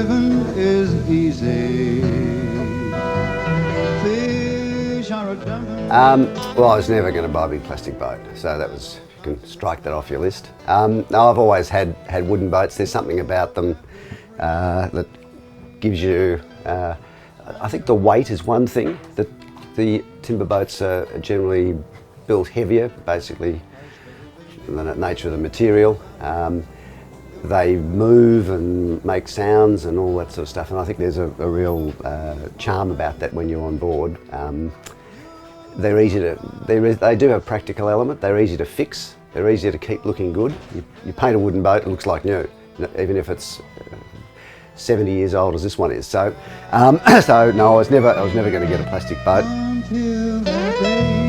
living is easy. Fish are a dumping. Well, I was never going to buy a big plastic boat, so that was, you can strike that off your list. No, I've always had wooden boats. There's something about them that gives you, I think the weight is one thing, that the timber boats are generally built heavier, basically the nature of the material. They move and make sounds and all that sort of stuff, and I think there's a real charm about that when you're on board. They're easy to, they do have a practical element. They're easy to fix. They're easy to keep looking good. You paint a wooden boat, it looks like new, even if it's 70 years old as this one is. So, so no, I was never going to get a plastic boat. Until the day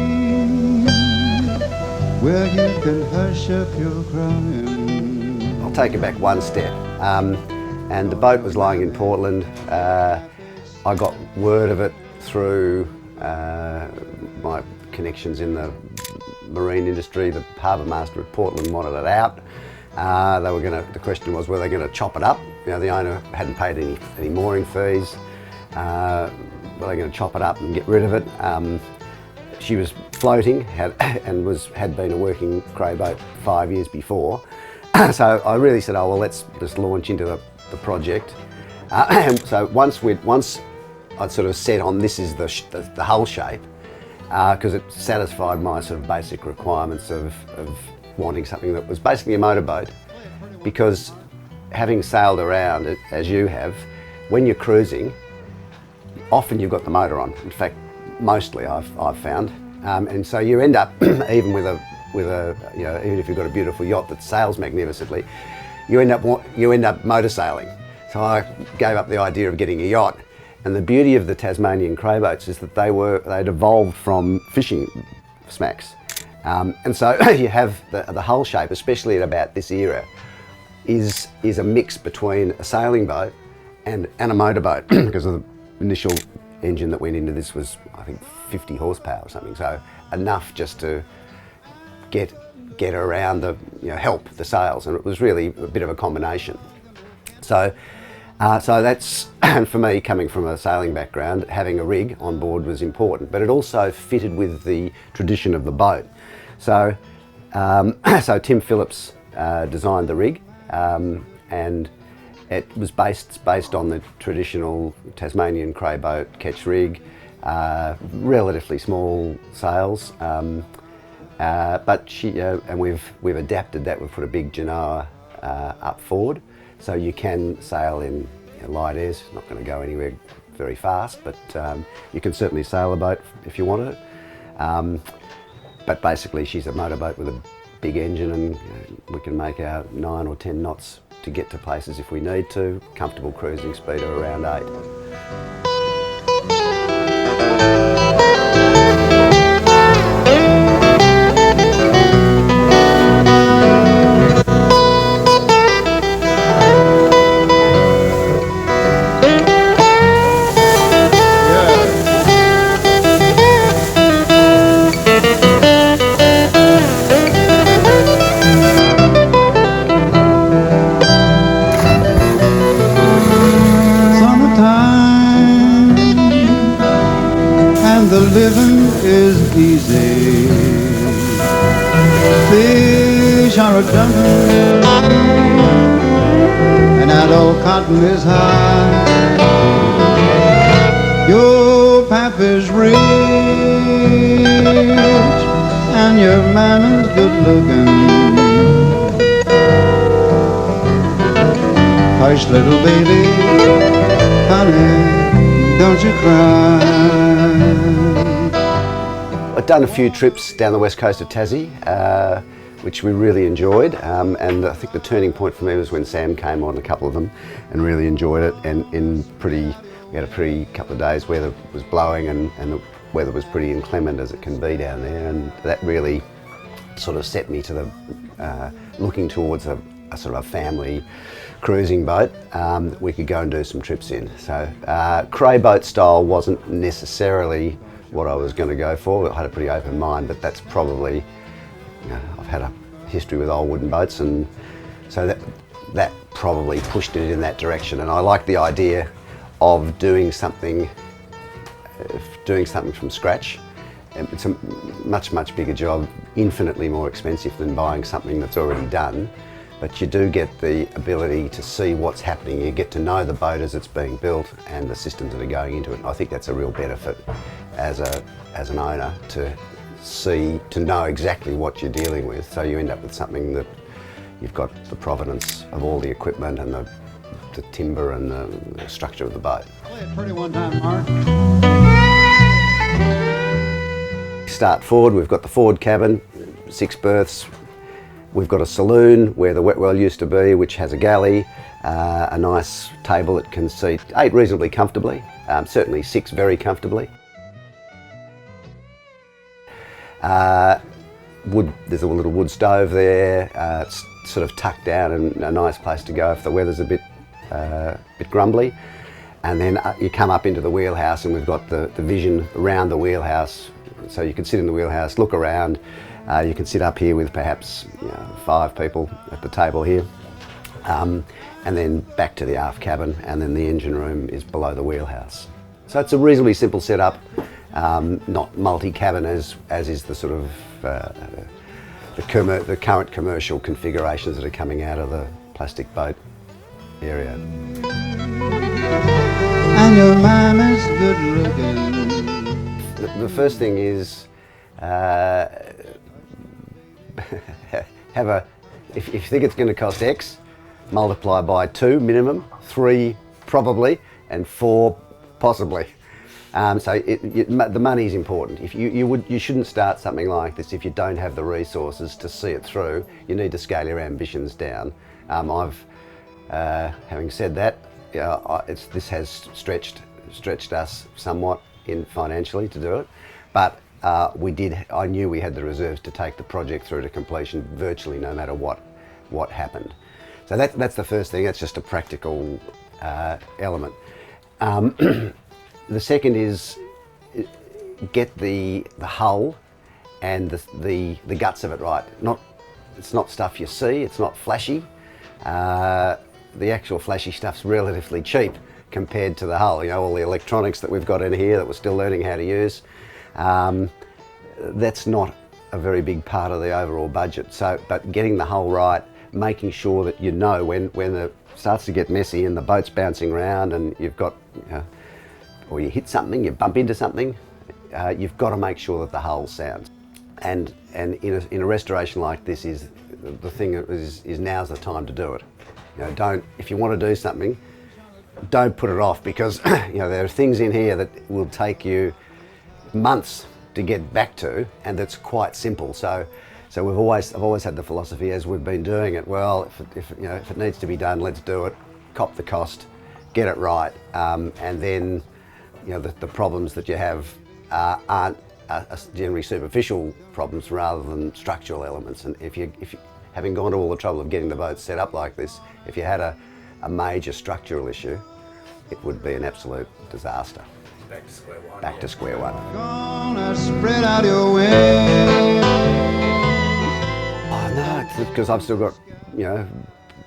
where you can hush up your crying. I'll take it back one step. And the boat was lying in Portland. I got word of it through my connections in the marine industry. The harbour master at Portland wanted it out. The question was, were they going to chop it up? You know, the owner hadn't paid any mooring fees. Were they going to chop it up and get rid of it? She was floating and had been a working Cray Boat 5 years before. So I really said, oh well, let's just launch into the project. And so once I'd sort of set on this is the hull shape, because it satisfied my sort of basic requirements of wanting something that was basically a motorboat. Because having sailed around as you have, when you're cruising, often you've got the motor on. In fact, mostly I've found, and so you end up even with a you know, even if you've got a beautiful yacht that sails magnificently, you end up motor sailing. So I gave up the idea of getting a yacht. And the beauty of the Tasmanian Cray Boats is that they'd evolved from fishing smacks. And so you have the hull shape, especially at about this era, is a mix between a sailing boat and a motorboat, because of the initial engine that went into this was, I think, 50 horsepower or something. So enough just to get around help the sails, and it was really a bit of a combination. So that's, and for me, coming from a sailing background, having a rig on board was important, but it also fitted with the tradition of the boat. So, so Tim Phillips designed the rig, and it was based on the traditional Tasmanian Cray Boat ketch rig, relatively small sails, but and we've adapted that. We've put a big Genoa up forward, so you can sail in light airs. It's not going to go anywhere very fast, but you can certainly sail a boat if you wanted it. But basically she's a motorboat with a big engine, and we can make our 9 or 10 knots to get to places if we need to. Comfortable cruising speed of around 8. The living is easy. Fish are a dumping, and that old cotton is high. Your pap is rich, and your mama's good looking. Hush, little baby, honey, don't you cry. I've done a few trips down the west coast of Tassie, which we really enjoyed, and I think the turning point for me was when Sam came on a couple of them and really enjoyed it. And we had a pretty couple of days where it was blowing and the weather was pretty inclement as it can be down there, and that really sort of set me to the looking towards a sort of a family cruising boat that we could go and do some trips in. So Cray Boat style wasn't necessarily what I was going to go for. I had a pretty open mind, but that's probably, I've had a history with old wooden boats, and so that probably pushed it in that direction. And I like the idea of doing something from scratch. It's a much bigger job, infinitely more expensive than buying something that's already done, but you do get the ability to see what's happening. You get to know the boat as it's being built and the systems that are going into it. And I think that's a real benefit as an owner, to know exactly what you're dealing with, so you end up with something that you've got the provenance of all the equipment and the timber and the structure of the boat. Play it pretty one time, Mark. Start forward, we've got the forward cabin, 6 berths. We've got a saloon where the wet well used to be, which has a galley, a nice table that can seat 8 reasonably comfortably, certainly 6 very comfortably. There's a little wood stove there. It's sort of tucked down and a nice place to go if the weather's a bit grumbly. And then you come up into the wheelhouse, and we've got the vision around the wheelhouse, so you can sit in the wheelhouse, look around. You can sit up here with perhaps 5 people at the table here, and then back to the aft cabin, and then the engine room is below the wheelhouse. So it's a reasonably simple setup, not multi-cabin as is the sort of the current commercial configurations that are coming out of the plastic boat area. And your mama's good looking. The first thing is if you think it's going to cost X, multiply by 2 minimum, 3 probably, and 4 possibly. So the money is important. If you shouldn't start something like this if you don't have the resources to see it through. You need to scale your ambitions down. Having said that, this has stretched us somewhat financially to do it, but I knew we had the reserves to take the project through to completion virtually no matter what happened. So that's the first thing. That's just a practical element. The second is get the hull and the guts of it right. It's not stuff you see. It's not flashy. The actual flashy stuff's relatively cheap compared to the hull. All the electronics that we've got in here that we're still learning how to use. That's not a very big part of the overall budget. But getting the hull right, making sure that when it starts to get messy and the boat's bouncing around and you've got, or you hit something, you bump into something, you've got to make sure that the hull sounds. And in a restoration like this, the thing is now's the time to do it. If you want to do something, don't put it off, because there are things in here that will take you months to get back to, and that's quite simple. So I've always had the philosophy as we've been doing it. Well, if it needs to be done, let's do it. Cop the cost, get it right, and then the problems that you have aren't generally superficial problems rather than structural elements. And if you having gone to all the trouble of getting the boat set up like this, if you had a major structural issue, it would be an absolute disaster. Back to square one. Back to square one. Gonna spread out your wings. Oh no, it's because I've still got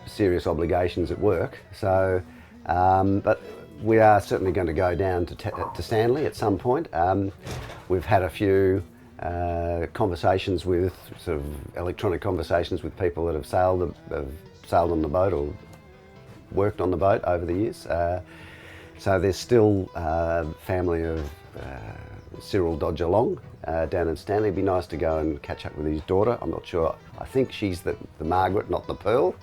serious obligations at work. So, but we are certainly going to go down to Stanley at some point. We've had a few conversations with electronic conversations with people that have sailed on the boat or worked on the boat over the years. So there's still family of Cyril Dodger Long down in Stanley. It'd be nice to go and catch up with his daughter. I'm not sure. I think she's the Margaret, not the Pearl.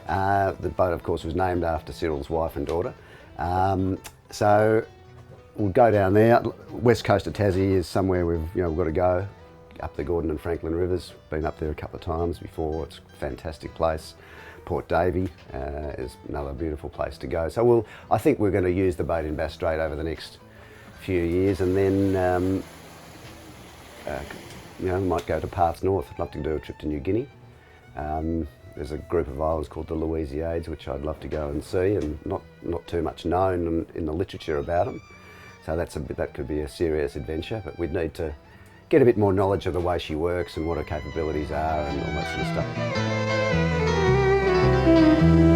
The boat, of course, was named after Cyril's wife and daughter. So we'll go down there. West coast of Tassie is somewhere we've got to go. Up the Gordon and Franklin rivers. Been up there a couple of times before. It's a fantastic place. Port Davey is another beautiful place to go. So I think we're going to use the boat in Bass Strait over the next few years, and then might go to parts north. I'd love to do a trip to New Guinea. There's a group of islands called the Louisiades, which I'd love to go and see, and not too much known in the literature about them. So that could be a serious adventure, but we'd need to get a bit more knowledge of the way she works and what her capabilities are and all that sort of stuff. you.